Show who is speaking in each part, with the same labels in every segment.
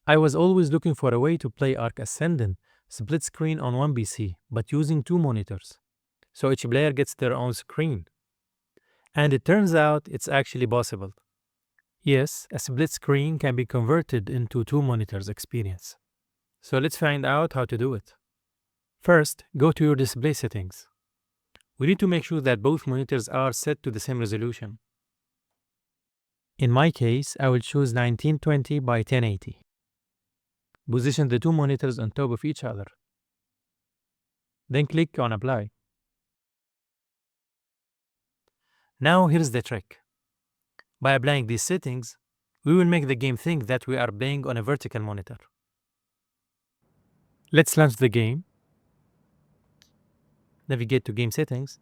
Speaker 1: I was always looking for a way to play ARK Ascended split screen on one PC, but using two monitors, so each player gets their own screen. And it turns out it's actually possible. Yes, a split screen can be converted into two monitors experience. So let's find out how to do it. First, go to your display settings. We need to make sure that both monitors are set to the same resolution. In my case, I will choose 1920 by 1080. Position the two monitors on top of each other. Then click on Apply. Now here's the trick. By applying these settings, we will make the game think that we are playing on a vertical monitor. Let's launch the game. Navigate to Game Settings.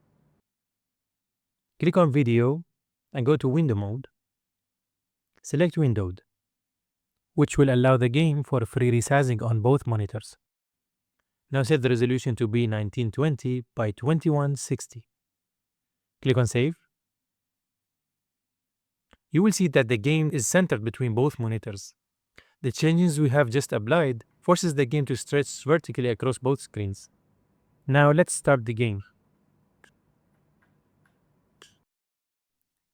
Speaker 1: Click on Video and go to Window Mode. Select Windowed, which will allow the game for free resizing on both monitors. Now set the resolution to be 1920 by 2160. Click on Save. You will see that the game is centered between both monitors. The changes we have just applied forces the game to stretch vertically across both screens. Now let's start the game.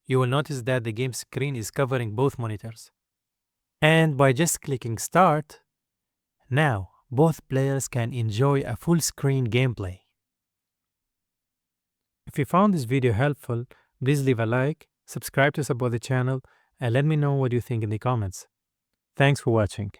Speaker 1: You will notice that the game screen is covering both monitors. And by just clicking Start, now both players can enjoy a full screen gameplay. If you found this video helpful, please leave a like, subscribe to support the channel, and let me know what you think in the comments. Thanks for watching.